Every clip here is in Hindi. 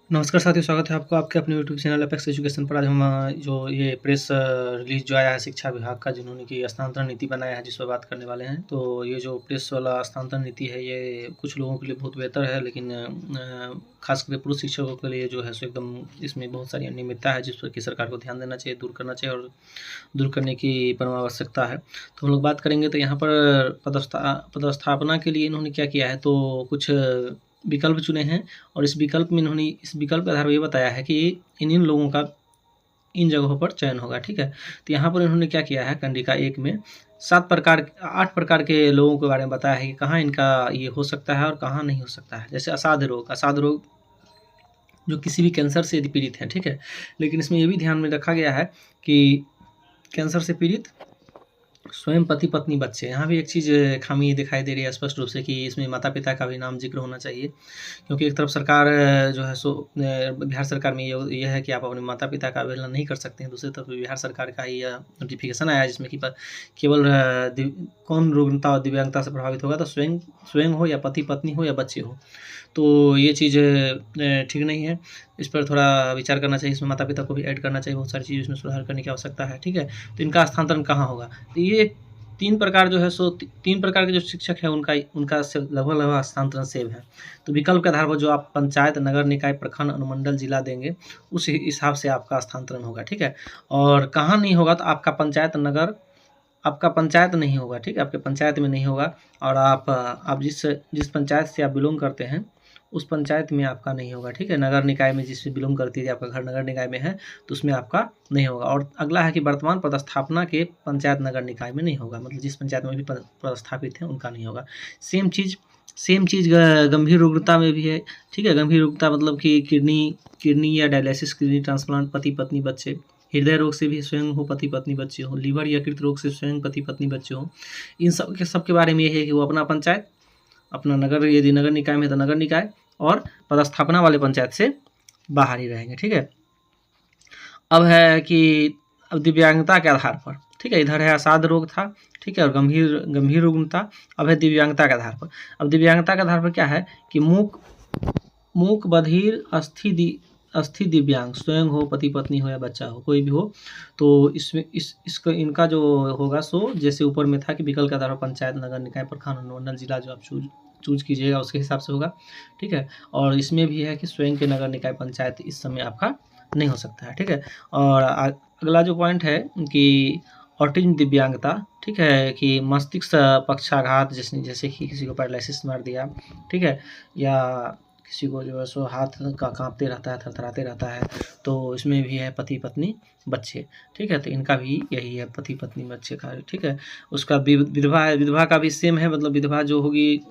नमस्कार साथियों, स्वागत है आपको आपके अपने यूट्यूब चैनल अपेक्स एजुकेशन पर। आज हम जो ये प्रेस रिलीज जो आया है शिक्षा विभाग का, जिन्होंने कि स्थानांतरण नीति बनाया है, जिस पर बात करने वाले हैं। तो ये जो प्रेस वाला स्थानांतरण नीति है, ये कुछ लोगों के लिए बहुत बेहतर है, लेकिन खास करके पुरुष शिक्षकों के लिए जो है सो एकदम इसमें बहुत सारी अनियमितता है, जिस पर कि सरकार को ध्यान देना चाहिए, दूर करना चाहिए और दूर करने की परम आवश्यकता है। तो हम लोग बात करेंगे। तो यहाँ पर पदस्थापना के लिए इन्होंने क्या किया है, तो कुछ विकल्प चुने हैं और इस विकल्प में इन्होंने इस विकल्प के आधार पर ये बताया है कि इन लोगों का इन जगहों पर चयन होगा। ठीक है, तो यहाँ पर इन्होंने क्या किया है, कंडिका 1 में 8 प्रकार के लोगों के बारे में बताया है कि कहाँ इनका ये हो सकता है और कहाँ नहीं हो सकता है। जैसे असाध्य रोग जो किसी भी कैंसर से यदि पीड़ित हैं। ठीक है, लेकिन इसमें ये भी ध्यान में रखा गया है कि कैंसर से पीड़ित स्वयं पति पत्नी बच्चे, यहाँ भी एक चीज़ खामी दिखाई दे रही है स्पष्ट रूप से कि इसमें माता पिता का भी नाम जिक्र होना चाहिए। क्योंकि एक तरफ सरकार जो है सो बिहार सरकार में ये है कि आप अपने माता पिता का अवहेलना नहीं कर सकते हैं। दूसरी तरफ बिहार सरकार का ही नोटिफिकेशन आया जिसमें कि केवल कौन रुग्णता और दिव्यांगता से प्रभावित होगा, तो स्वयं हो या पति पत्नी हो या बच्चे हो। तो ये चीज़ ठीक नहीं है, इस पर थोड़ा विचार करना चाहिए। इसमें माता पिता को भी ऐड करना चाहिए, बहुत सारी चीज़ इसमें सुधार करने की आवश्यकता है। ठीक है, तो इनका स्थानांतरण कहाँ होगा, तो ये 3 प्रकार जो है सो 3 प्रकार के जो शिक्षक हैं उनका से लगभग स्थानांतरण सेम है। तो विकल्प के आधार पर जो आप पंचायत, नगर निकाय, प्रखंड, अनुमंडल, जिला देंगे, उस हिसाब से आपका स्थानांतरण होगा। ठीक है, और कहाँ नहीं होगा, तो आपका पंचायत नहीं होगा। ठीक है, आपके पंचायत में नहीं होगा और आप जिस पंचायत से आप बिलोंग करते हैं उस पंचायत में आपका नहीं होगा। ठीक है, नगर निकाय में जिससे बिलोंग करती है, आपका घर नगर निकाय में है, तो उसमें आपका नहीं होगा। और अगला है कि वर्तमान पदस्थापना के पंचायत नगर निकाय में नहीं होगा, मतलब जिस पंचायत में भी पदस्थापित है उनका नहीं होगा। सेम चीज़ गंभीर रुग्णता में भी है। ठीक है, गंभीर रुग्णता मतलब कि किडनी या डायलिसिस, किडनी ट्रांसप्लांट, पति पत्नी बच्चे, हृदय रोग से भी स्वयं हो, पति पत्नी बच्चे हो, लीवर या यकृत रोग से स्वयं पति पत्नी बच्चे हो। इन सब के बारे में ये है कि वो अपना पंचायत, अपना नगर, यदि नगर निकाय में है तो नगर निकाय, और पदस्थापना वाले पंचायत से बाहर ही रहेंगे। ठीक है, अब है कि अब दिव्यांगता के आधार पर। ठीक है, इधर है असाध्य रोग था, ठीक है, और गंभीर रुग्णता। अब है दिव्यांगता के आधार पर। अब दिव्यांगता के आधार पर क्या है कि मूक बधिर अस्थि दिव्यांग, स्वयं हो, पति पत्नी हो या बच्चा हो, कोई भी हो। तो इसमें इसका इनका जो होगा सो जैसे ऊपर में था कि विकल्प के आधार पर पंचायत, नगर निकाय, प्रखंड, अनुमंडल, जिला जो आप चूज कीजिएगा उसके हिसाब से होगा। ठीक है, और इसमें भी है कि स्वयं के नगर निकाय, पंचायत इस समय आपका नहीं हो सकता है। ठीक है, और अगला जो पॉइंट है कि ऑटिज्म दिव्यांगता। ठीक है, कि मस्तिष्क पक्षाघात, जैसे कि किसी को पैरालिसिस मार दिया, ठीक है, या किसी को जो है सो हाथ का कांपते रहता है, थरथराते रहता है, तो इसमें भी है पति पत्नी बच्चे। ठीक है, तो इनका भी यही है, पति पत्नी बच्चे का। ठीक है, उसका विधवा का भी सेम है, मतलब विधवा जो होगी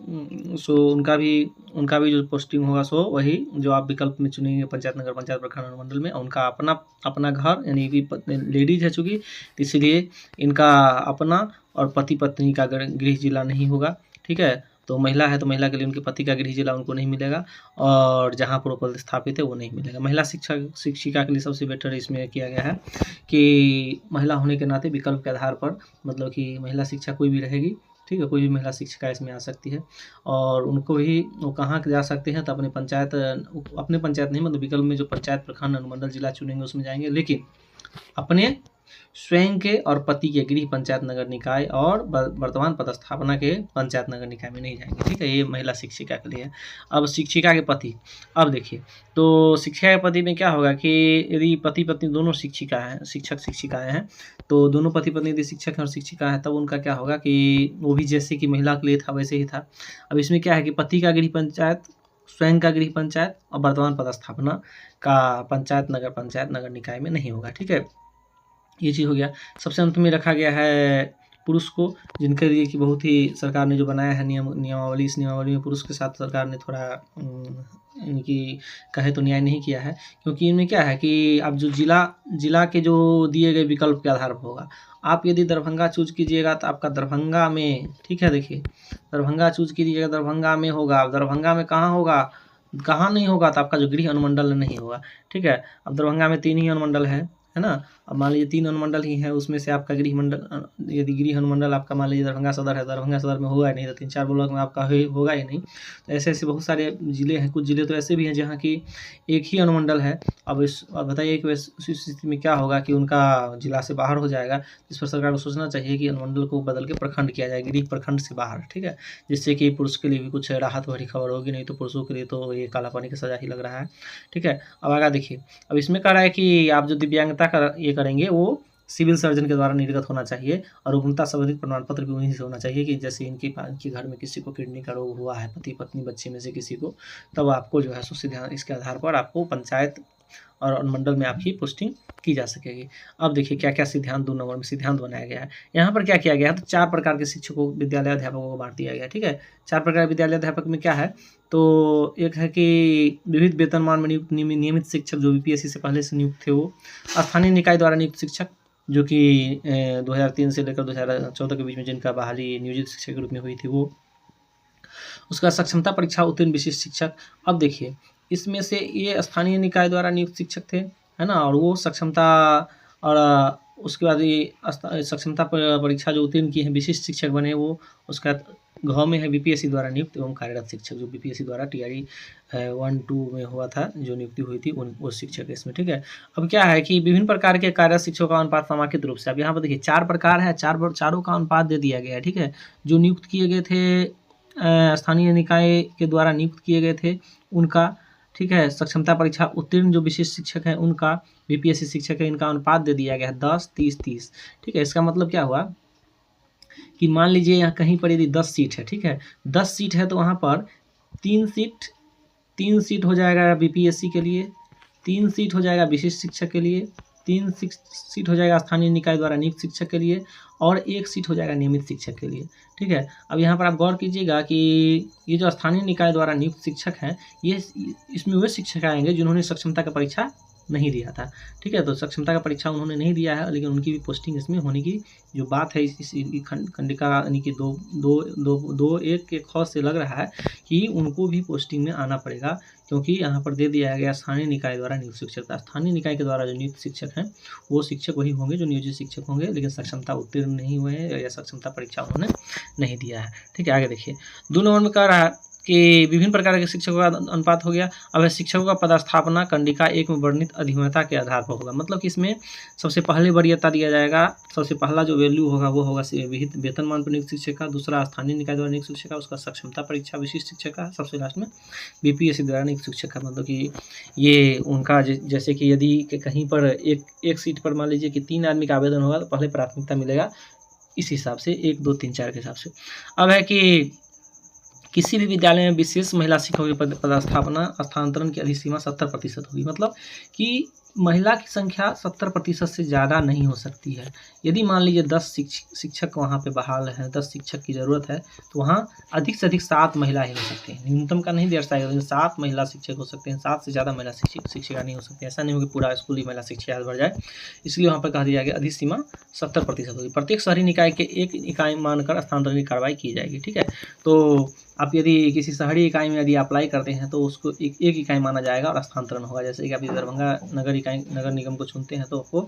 सो उनका भी जो पोस्टिंग होगा सो वही जो आप विकल्प में चुनेंगे, पंचायत, नगर पंचायत, प्रखंड, अनुमंडल में। उनका अपना घर, यानी कि लेडीज है चूँकि, इसलिए इनका अपना और पति पत्नी का गृह जिला नहीं होगा। ठीक है, तो महिला है तो महिला के लिए उनके पति का गृह जिला उनको नहीं मिलेगा, और जहाँ पर वो पदस्थापित है वो नहीं मिलेगा। महिला शिक्षिका के लिए सबसे बेटर इसमें किया गया है कि महिला होने के नाते विकल्प के आधार पर, मतलब कि महिला शिक्षा कोई भी रहेगी। ठीक है, कोई भी महिला शिक्षिका इसमें आ सकती है, और उनको भी वो कहाँ जा सकते हैं, तो अपने पंचायत नहीं, मतलब विकल्प में जो पंचायत, प्रखंड, अनुमंडल, जिला चुनेंगे उसमें जाएंगे, लेकिन अपने स्वयं के और पति के गृह पंचायत, नगर निकाय और वर्तमान पदस्थापना के पंचायत, नगर निकाय में नहीं जाएंगे। ठीक है, ये महिला शिक्षिका के लिए है। अब शिक्षिका के पति, अब देखिए, तो शिक्षिका के पति में क्या होगा कि यदि पति पत्नी दोनों शिक्षक शिक्षिकाएं हैं, तो दोनों पति पत्नी यदि शिक्षक हैं और शिक्षिका है, तब उनका क्या होगा कि वो भी जैसे कि महिला के लिए था वैसे ही था। अब इसमें क्या है कि पति का गृह पंचायत, स्वयं का गृह पंचायत और वर्तमान पदस्थापना का पंचायत, नगर निकाय में नहीं होगा। ठीक है, ये चीज़ हो गया। सबसे अंत में रखा गया है पुरुष को, जिनके लिए कि बहुत ही सरकार ने जो बनाया है नियमावली, इस नियमावली में पुरुष के साथ सरकार ने थोड़ा इनकी कहे तो न्याय नहीं किया है। क्योंकि इनमें क्या है कि अब जो जिला के जो दिए गए विकल्प के आधार पर होगा। आप यदि दरभंगा चूज कीजिएगा तो आपका दरभंगा में, ठीक है, देखिए, दरभंगा चूज कीजिएगा, दरभंगा में होगा। अब दरभंगा में कहाँ होगा, कहाँ नहीं होगा, तो आपका जो गृह अनुमंडल नहीं होगा। ठीक है, अब दरभंगा में 3 ही अनुमंडल है ना, अब मान लीजिए 3 अनुमंडल ही हैं, उसमें से आपका गृह मंडल, यदि गृह अनुमंडल आपका मान लीजिए दरभंगा सदर है, दरभंगा सदर में होगा ही नहीं, तो 3-4 ब्लॉक में आपका होगा ही नहीं। तो ऐसे-ऐसे बहुत सारे ज़िले हैं, कुछ ज़िले तो ऐसे भी हैं जहाँ की एक ही अनुमंडल है। अब बताइए कि उस स्थिति में क्या होगा कि उनका जिला से बाहर हो जाएगा। इस पर सरकार को सोचना चाहिए कि अनुमंडल को बदल के प्रखंड किया जाए, गृह प्रखंड से बाहर, ठीक है? जिससे कि पुरुष के लिए भी कुछ राहत भरी खबर होगी, नहीं तो पुरुषों के लिए तो ये काला पानी की सज़ा ही लग रहा है, ठीक है? अब आगे देखिए, अब इसमें कह रहा है कि आप जो दिव्यांगता का ये करेंगे वो सिविल सर्जन के द्वारा निर्गत होना चाहिए और रुग्णता संबंधित प्रमाण पत्र भी उन्हीं से होना चाहिए कि जैसे इनके घर में किसी को किडनी का रोग हुआ है, पति पत्नी बच्चे में से किसी को, तब आपको जो है सो सीधे इसके आधार पर आपको पंचायत और अनुमंडल में आपकी पोस्टिंग की जा सकेगी। अब देखिए क्या-क्या सिद्धांत 2 नंबर में सिद्धांत बनाया गया है। यहाँ पर क्या किया गया है, तो 4 प्रकार के शिक्षकों, विद्यालय अध्यापकों को बाँट दिया गया है, ठीक है? 4 प्रकार के विद्यालय अध्यापक में क्या है, तो एक है कि विविध वेतनमान में नियमित शिक्षक जो बीपीएससी से पहले से नियुक्त थे वो, स्थानीय निकाय द्वारा नियुक्त शिक्षक जो कि 2003 से लेकर 2014 के बीच में जिनका बहाली नियोजित शिक्षक के रूप में हुई थी वो। उसका सक्षमता परीक्षा उत्तीर्ण विशिष्ट शिक्षक। अब देखिए इसमें से ये स्थानीय निकाय द्वारा नियुक्त शिक्षक थे, है ना? और वो सक्षमता और उसके बाद ये सक्षमता परीक्षा जो उत्तीर्ण किए हैं विशिष्ट शिक्षक बने वो, उसका घ में है बीपीएससी द्वारा नियुक्त एवं कार्यरत शिक्षक जो बीपीएससी द्वारा टीआरई 1-2 में हुआ था, जो नियुक्ति हुई थी वो शिक्षक है इसमें, ठीक है? अब क्या है कि विभिन्न प्रकार के कार्यरत शिक्षकों का अनुपात समेकित रूप से, अब यहाँ पर देखिए 4 प्रकार है, चारों का अनुपात दे दिया गया है, ठीक है? जो नियुक्त किए गए थे स्थानीय निकाय के द्वारा नियुक्त किए गए थे उनका, ठीक है? सक्षमता परीक्षा उत्तीर्ण जो विशिष्ट शिक्षक हैं उनका, बीपीएससी शिक्षक है, इनका अनुपात दे दिया गया है 10-30-30, ठीक है? इसका मतलब क्या हुआ कि मान लीजिए यहाँ कहीं पर यदि 10 सीट है, ठीक है? 10 सीट है तो वहाँ पर 3 सीट हो जाएगा बीपीएससी के लिए, 3 सीट हो जाएगा विशिष्ट शिक्षक के लिए, 3 सीट हो जाएगा स्थानीय निकाय द्वारा नियुक्त शिक्षक के लिए और 1 सीट हो जाएगा नियमित शिक्षक के लिए, ठीक है? अब यहाँ पर आप गौर कीजिएगा कि ये जो स्थानीय निकाय द्वारा नियुक्त शिक्षक हैं, ये इसमें वे शिक्षक आएंगे जिन्होंने सक्षमता का परीक्षा नहीं दिया था, ठीक है? तो सक्षमता का परीक्षा उन्होंने नहीं दिया है, लेकिन उनकी भी पोस्टिंग इसमें होने की जो बात है इस खंडिका यानी कि 1 के ख से लग रहा है कि उनको भी पोस्टिंग में आना पड़ेगा, क्योंकि यहाँ पर दे दिया गया स्थानीय निकाय द्वारा नियुक्त शिक्षक। स्थानीय निकाय के द्वारा जो नियुक्त शिक्षक हैं वो शिक्षक वही होंगे जो नियोजित शिक्षक होंगे, लेकिन सक्षमता उत्तीर्ण नहीं हुए हैं या सक्षमता परीक्षा उन्होंने नहीं दिया है, ठीक है? आगे देखिए 2 नंबर में कह रहा है कि विभिन्न प्रकार के शिक्षकों का अनुपात हो गया। अब शिक्षकों का पदस्थापना कंडिका 1 में वर्णित अधिमानता के आधार पर होगा, मतलब कि इसमें सबसे पहले वरीयता दिया जाएगा, सबसे पहला जो वैल्यू होगा वो होगा विहित वेतनमान पर नियुक्त शिक्षक का, दूसरा स्थानीय निकाय द्वारा नियुक्त शिक्षक का, उसका सक्षमता परीक्षा विशिष्ट शिक्षक का, सबसे लास्ट में बीपीएससी द्वारा नियुक्त शिक्षक का। मतलब कि ये उनका जैसे कि यदि कहीं पर एक सीट पर मान लीजिए कि 3 आदमी का आवेदन होगा तो पहले प्राथमिकता मिलेगा इस हिसाब से 1, 2, 3, 4 के हिसाब से। अब है कि किसी भी विद्यालय में विशेष महिला शिक्षकों की पदस्थापना स्थानांतरण की अधिसीमा 70% होगी, मतलब कि महिला की संख्या 70% से ज़्यादा नहीं हो सकती है। यदि मान लीजिए 10 शिक्षक वहाँ पे बहाल हैं, 10 शिक्षक की ज़रूरत है, तो वहाँ अधिक से अधिक 7 महिला ही हो सकते हैं। न्यूनतम का नहीं दर्शाएगा, लेकिन 7 महिला शिक्षक हो सकते हैं, 7 से ज़्यादा महिला शिक्षिका नहीं हो सकती। ऐसा नहीं हो कि पूरा स्कूल ही महिला शिक्षिका भर जाए, इसलिए वहाँ पर कह दिया गया अधिसीमा 70% होगी। प्रत्येक शहरी निकाय के 1 इकाई मानकर स्थानांतरण की कार्रवाई की जाएगी, ठीक है? तो आप यदि किसी शहरी इकाई में यदि अप्लाई करते हैं तो उसको एक इकाई माना जाएगा और स्थानांतरण होगा। जैसे कि आप दरभंगा नगर निगम को चुनते हैं तो आपको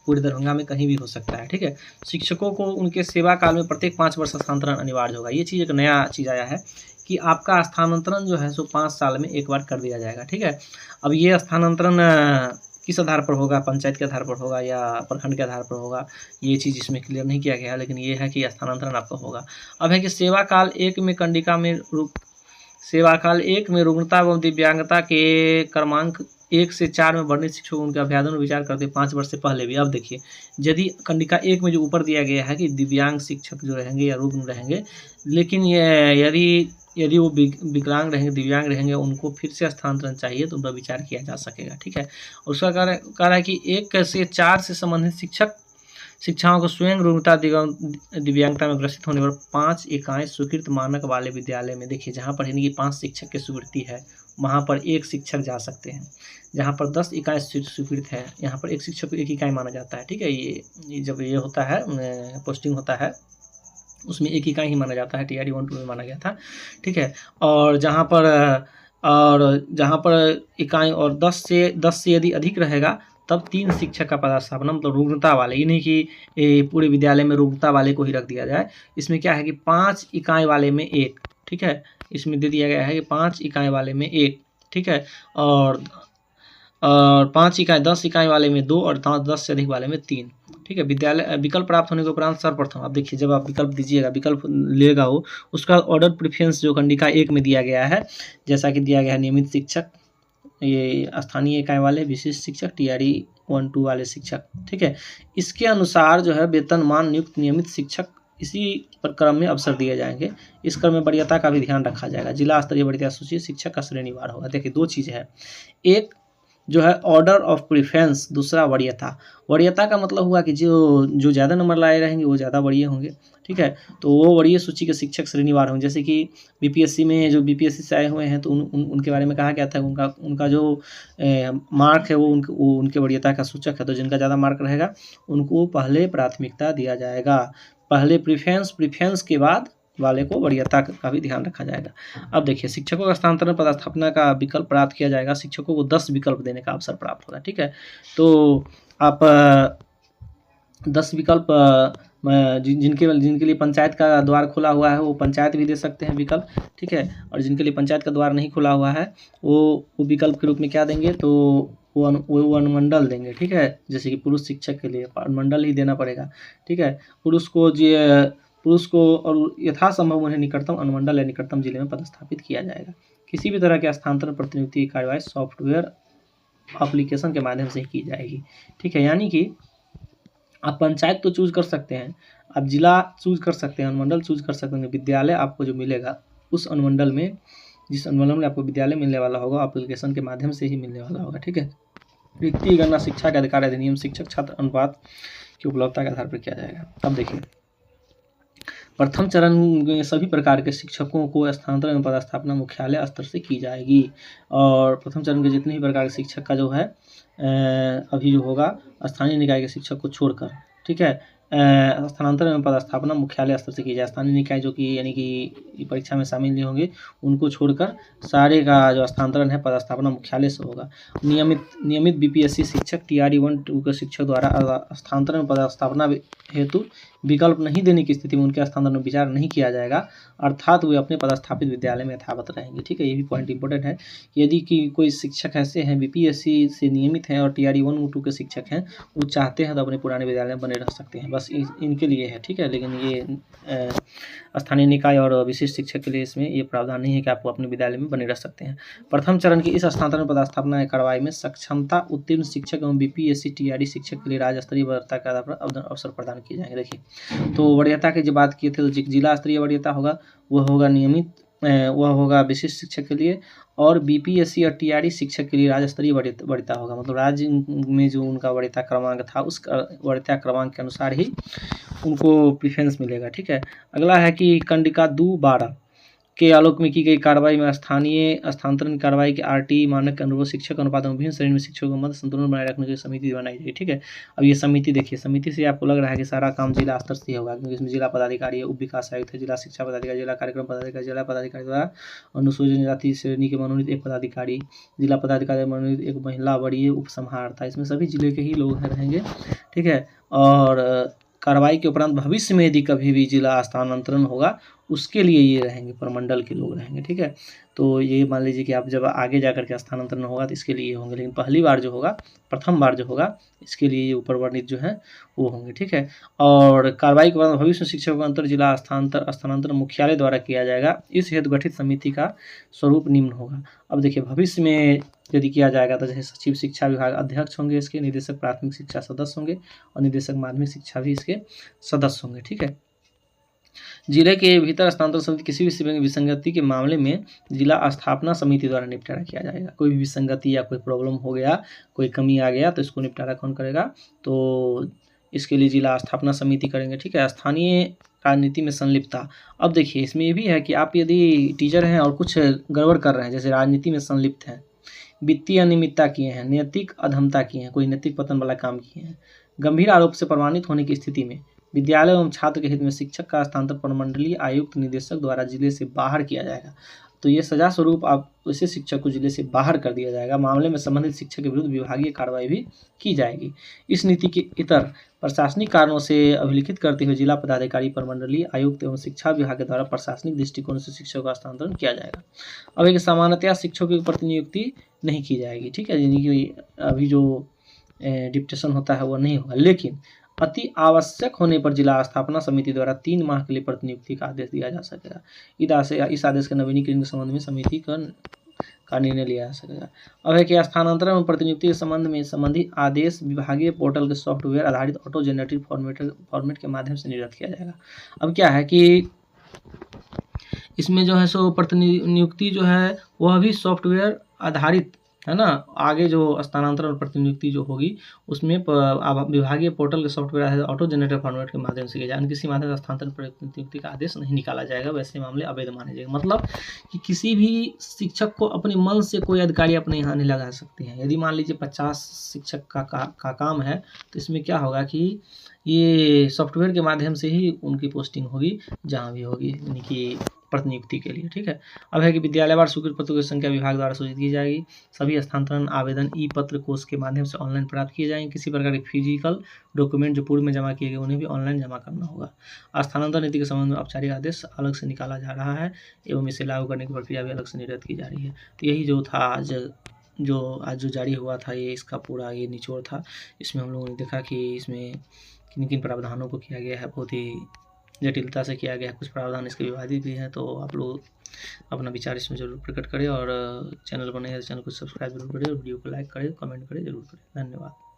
पूरे दरभंगा में कहीं भी हो सकता है, ठीक है? शिक्षकों को उनके सेवा काल में प्रत्येक 5 वर्ष स्थानांतरण अनिवार्य होगा। ये चीज़ एक नया चीज़ आया है कि आपका स्थानांतरण जो है सो 5 साल में एक बार कर दिया जाएगा, ठीक है? अब ये स्थानांतरण किस आधार पर होगा, पंचायत के आधार पर होगा या प्रखंड के आधार पर होगा, ये चीज़ इसमें क्लियर नहीं किया गया है, लेकिन ये है कि स्थानांतरण आपका होगा। अब है कि सेवा काल 1 में कंडिका में रुग्णता एवं दिव्यांगता के क्रमांक 1 से 4 में वर्णित शिक्षक उनके अभ्यादन और विचार करते 5 वर्ष से पहले भी। अब देखिए यदि कंडिका 1 में जो ऊपर दिया गया है कि दिव्यांग शिक्षक जो रहेंगे या रुग्ण रहेंगे, लेकिन ये यदि वो विकलांग रहेंगे, दिव्यांग रहेंगे, उनको फिर से स्थानांतरण चाहिए तो उन पर विचार किया जा सकेगा, ठीक है? और उसका कह रहा है कि 1 से 4 से संबंधित शिक्षाओं को स्वयं रुग्णता दिव्यांगता में ग्रसित होने पर 5 इकाई स्वीकृत मानक वाले विद्यालय में, देखिए जहाँ पर इनकी 5 शिक्षक की स्वीकृति है वहाँ पर 1 शिक्षक जा सकते हैं। जहाँ पर 10 इकाई स्वीकृत है यहाँ पर 1 शिक्षक को 1 इकाई माना जाता है, ठीक है? ये जब ये होता है पोस्टिंग होता है उसमें 1 इकाई ही माना जाता है, टीआरई 1-2 में माना गया था, ठीक है? और जहाँ पर इकाई और 10 से यदि अधिक रहेगा तब 3 शिक्षक का पदस्थापना, मतलब रुग्णता वाले, ये नहीं कि पूरे विद्यालय में रुग्णता वाले को ही रख दिया जाए। इसमें क्या है कि 5 इकाई वाले में 1, ठीक है, इसमें दे दिया गया है कि 5 इकाई वाले में 1, ठीक है, और 5 इकाई 10 इकाई वाले में 2 और 10 से अधिक वाले में 3, ठीक है। विद्यालय विकल्प प्राप्त होने के उपरांत सर्वप्रथम, अब देखिए जब आप विकल्प दीजिएगा, विकल्प लेगा वो, उसका ऑर्डर प्रेफरेंस जो खंडिका 1 में दिया गया है, जैसा कि दिया गया है नियमित शिक्षक, ये स्थानीय इकाई वाले, विशिष्ट शिक्षक, TRE 1-2 वाले शिक्षक, ठीक है। इसके अनुसार जो है वेतनमान नियुक्त नियमित शिक्षक इसी पर क्रम में अवसर दिए जाएंगे। इस क्रम में वरीयता का भी ध्यान रखा जाएगा। जिला स्तरीय वरीयता सूची शिक्षक का श्रेणीवार होगा। देखिए 2 चीज़ है, एक जो है ऑर्डर ऑफ प्रेफरेंस, दूसरा वरीयता। वरीयता का मतलब हुआ कि जो ज़्यादा नंबर लाए रहेंगे वो ज़्यादा वरीय होंगे, ठीक है। तो वो वरीय सूची के शिक्षक श्रेणीवार होंगे। जैसे कि BPSC में जो BPSC से आए हुए हैं तो उनके बारे में कहा गया था, उनका जो मार्क है वो उनके वरीयता का सूचक है। तो जिनका ज़्यादा मार्क रहेगा उनको पहले प्राथमिकता दिया जाएगा, पहले प्रेफरेंस के बाद वाले को वरीयता का भी ध्यान रखा जाएगा। अब देखिए शिक्षकों का स्थानांतरण पदस्थापना का विकल्प प्राप्त किया जाएगा। शिक्षकों को 10 विकल्प देने का अवसर प्राप्त होगा, ठीक है। तो आप 10 विकल्प जिनके लिए पंचायत का द्वार खुला हुआ है वो पंचायत भी दे सकते हैं विकल्प, ठीक है। और जिनके लिए पंचायत का द्वार नहीं खुला हुआ है वो विकल्प के रूप में क्या देंगे, तो वो अनुमंडल देंगे, ठीक है। जैसे कि पुरुष शिक्षक के लिए अनुमंडल ही देना पड़ेगा, ठीक है। पुरुष को और यथासंभव उन्हें निकटतम अनुमंडल या निकटतम जिले में पदस्थापित किया जाएगा। किसी भी तरह के स्थानांतरण प्रतिनियुक्ति की कार्यवाही सॉफ्टवेयर एप्लीकेशन के माध्यम से ही की जाएगी, ठीक है। यानी कि आप पंचायत तो चूज कर सकते हैं, आप जिला चूज कर सकते हैं, अनुमंडल चूज कर सकते हैं, विद्यालय आपको जो मिलेगा उस अनुमंडल में, जिस अनुमंडल में आपको विद्यालय मिलने वाला होगा एप्लीकेशन के माध्यम से ही मिलने वाला होगा, ठीक है। रिक्ति गणना शिक्षा के अधिकार अधिनियम शिक्षक छात्र अनुपात की उपलब्धता के आधार पर किया जाएगा। अब देखिए प्रथम चरण में सभी प्रकार के शिक्षकों को स्थानांतरण एवं पदस्थापना मुख्यालय स्तर से की जाएगी। और प्रथम चरण के जितने भी प्रकार के शिक्षक का जो है अभी जो होगा स्थानीय निकाय के शिक्षक को छोड़कर, ठीक है, स्थानांतरण एवं पदस्थापना मुख्यालय स्तर से की जाए। स्थानीय निकाय जो कि यानी कि परीक्षा में शामिल नहीं होंगे उनको छोड़कर सारे का जो स्थानांतरण है पदस्थापना मुख्यालय से होगा। नियमित BPSC शिक्षक TRE 1-2 के शिक्षक द्वारा स्थानांतरण पदस्थापना हेतु विकल्प नहीं देने की स्थिति में उनके स्थानांतरण में विचार नहीं किया जाएगा, अर्थात वे अपने पदस्थापित विद्यालय में यथावत रहेंगे, ठीक है। ये भी पॉइंट इंपॉर्टेंट है। यदि कि कोई शिक्षक ऐसे हैं BPSC से नियमित हैं और TRE 1-2 के शिक्षक हैं, वो चाहते हैं तो अपने पुराने विद्यालय में बने रह सकते हैं, बस इनके लिए है, ठीक है। लेकिन ये स्थानीय निकाय और विशिष्ट शिक्षक के लिए इसमें ये प्रावधान नहीं है कि आपको अपने विद्यालय में बने रह सकते हैं। प्रथम चरण की इस स्थानांतरण पदस्थापना की कार्रवाई में सक्षमता उत्तीर्ण शिक्षक एवं BPSC TRE शिक्षक के लिए राज्य स्तरीय वरीयता के आधार पर अवसर प्रदान किए जाएंगे। देखिए तो वरीयता की जो बात की थी, तो जिला स्तरीय वरीयता होगा वो होगा नियमित, वह होगा विशिष्ट शिक्षक के लिए, और BPSC और TRE शिक्षक के लिए राज्य स्तरीय वरीयता होगा। मतलब राज्य में जो उनका वरीयता क्रमांक था उस वरीयता क्रमांक के अनुसार ही उनको प्रेफरेंस मिलेगा, ठीक है। अगला है कि कंडिका 2-12 के आलोक में की गई कार्रवाई में स्थानीय स्थानांतरण कार्रवाई के RTE मानक के अनुरूप शिक्षक अनुपात में विभिन्न श्रेणी में शिक्षकों के मध्य संतुलन बनाए रखने की समिति बनाई जाएगी, ठीक है। अब ये समिति देखिए, समिति से आपको लग रहा है कि सारा काम जिला स्तर से होगा, क्योंकि इसमें जिला पदाधिकारी है, उप विकास आयुक्त है, जिला शिक्षा पदाधिकारी, जिला कार्यक्रम पदाधिकारी, जिला पदाधिकारी द्वारा अनुसूचित जनजाति श्रेणी के मनोनीत एक पदाधिकारी, जिला पदाधिकारी मनोनीत एक महिला वरीय उप समाहर्ता, इसमें सभी जिले के ही लोग रहेंगे, ठीक है। और कार्रवाई के उपरांत भविष्य में यदि कभी भी जिला स्थानांतरण होगा उसके लिए ये रहेंगे, प्रमंडल के लोग रहेंगे, ठीक है। तो ये मान लीजिए कि आप जब आगे जाकर के स्थानांतरण होगा तो इसके लिए होंगे, लेकिन पहली बार जो होगा, प्रथम बार जो होगा, इसके लिए ये ऊपर वर्णित जो है वो होंगे, ठीक है। और कार्रवाई के बाद भविष्य में शिक्षकों का अंतर जिला स्थानांतरण मुख्यालय द्वारा किया जाएगा। इस हेतु गठित समिति का स्वरूप निम्न होगा। अब देखिए भविष्य में यदि किया जाएगा तो जैसे सचिव शिक्षा विभाग अध्यक्ष होंगे, इसके निदेशक प्राथमिक शिक्षा सदस्य होंगे और निदेशक माध्यमिक शिक्षा भी इसके सदस्य होंगे, ठीक है। जिले के भीतर स्थानांतरण समिति किसी भी विसंगति के मामले में जिला स्थापना समिति द्वारा निपटारा किया जाएगा। कोई भी विसंगति या कोई प्रॉब्लम हो गया, कोई कमी आ गया तो इसको निपटारा कौन करेगा, तो इसके लिए जिला स्थापना समिति करेंगे, ठीक है। स्थानीय राजनीति में संलिप्तता, अब देखिए इसमें ये भी है कि आप यदि टीचर हैं और कुछ गड़बड़ कर रहे हैं, जैसे राजनीति में संलिप्त हैं, वित्तीय अनियमितता किए हैं, नैतिक अधमता किए हैं, कोई नैतिक पतन वाला काम किए हैं, गंभीर आरोप से प्रमाणित होने की स्थिति में विद्यालय एवं छात्र के हित में शिक्षक का स्थानांतरण प्रमंडलीय आयुक्त निदेशक द्वारा जिले से बाहर किया जाएगा। तो ये सजा स्वरूप आप उसे शिक्षक को जिले से बाहर कर दिया जाएगा। मामले में संबंधित शिक्षक के विरुद्ध विभागीय कार्रवाई भी की जाएगी। इस नीति के इतर प्रशासनिक कारणों से अभिलिखित करते हुए जिला पदाधिकारी, प्रमंडलीय आयुक्त एवं शिक्षा विभाग के द्वारा प्रशासनिक दृष्टिकोण से शिक्षकों का हस्तांतरण किया जाएगा। अब एक सामान्यतया शिक्षकों की प्रतिनियुक्ति नहीं की जाएगी, ठीक है, यानी कि अभी जो डिप्टेशन होता है वो नहीं होगा, लेकिन अति आवश्यक होने पर जिला स्थापना समिति द्वारा 3 माह के लिए प्रतिनियुक्ति का आदेश दिया जा सकेगा। इस आदेश के नवीनीकरण के संबंध में समिति का निर्णय लिया जा सकेगा। अब है कि स्थानांतरण और प्रतिनियुक्ति के संबंध में संबंधित आदेश विभागीय पोर्टल के सॉफ्टवेयर आधारित ऑटो जनरेटेड फॉर्मेट के माध्यम से निर्गत किया जाएगा। अब क्या है कि इसमें जो है सो प्रतिनियुक्ति जो है वह भी सॉफ्टवेयर आधारित है ना। आगे जो स्थानांतरण और प्रतिनियुक्ति जो होगी उसमें विभागीय पोर्टल के सॉफ्टवेयर ऑटो जनरेटर फॉर्मेट के माध्यम से किया जाए, किसी माध्यम से स्थानांतरण प्रतिनियुक्ति का आदेश नहीं निकाला जाएगा। वैसे मामले अवैध माने जाएंगे। मतलब कि किसी भी शिक्षक को अपने मन से कोई अधिकारी अपने यहाँ नहीं लगा सकते हैं। यदि मान लीजिए 50 शिक्षक का काम है तो इसमें क्या होगा कि ये सॉफ्टवेयर के माध्यम से ही उनकी पोस्टिंग होगी जहाँ भी होगी, यानी कि प्रतिनियुक्ति के लिए, ठीक है। अब है कि विद्यालयवार स्वीकृत पत्रों की संख्या विभाग द्वारा सूचित की जाएगी। सभी स्थानांतरण आवेदन ई पत्र कोष के माध्यम से ऑनलाइन प्राप्त किए जाएंगे। किसी प्रकार के फिजिकल डॉक्यूमेंट जो पूर्व में जमा किए गए उन्हें भी ऑनलाइन जमा करना होगा। स्थानांतरण नीति के संबंध में औपचारिक आदेश अलग से निकाला जा रहा है एवं इसे लागू करने की प्रक्रिया भी अलग से निर्धारित की जा रही है। तो यही जो था आज जो जारी हुआ था, ये इसका पूरा ये निचोड़ था। इसमें हम लोगों ने देखा कि इसमें किन किन प्रावधानों को किया गया है, बहुत ही जटिलता से किया गया है। कुछ प्रावधान इसके विवादित भी हैं, तो आप लोग अपना विचार इसमें जरूर प्रकट करें और चैनल बने तो चैनल को सब्सक्राइब जरूर करें और वीडियो को लाइक करें, कमेंट करें, जरूर करें। धन्यवाद।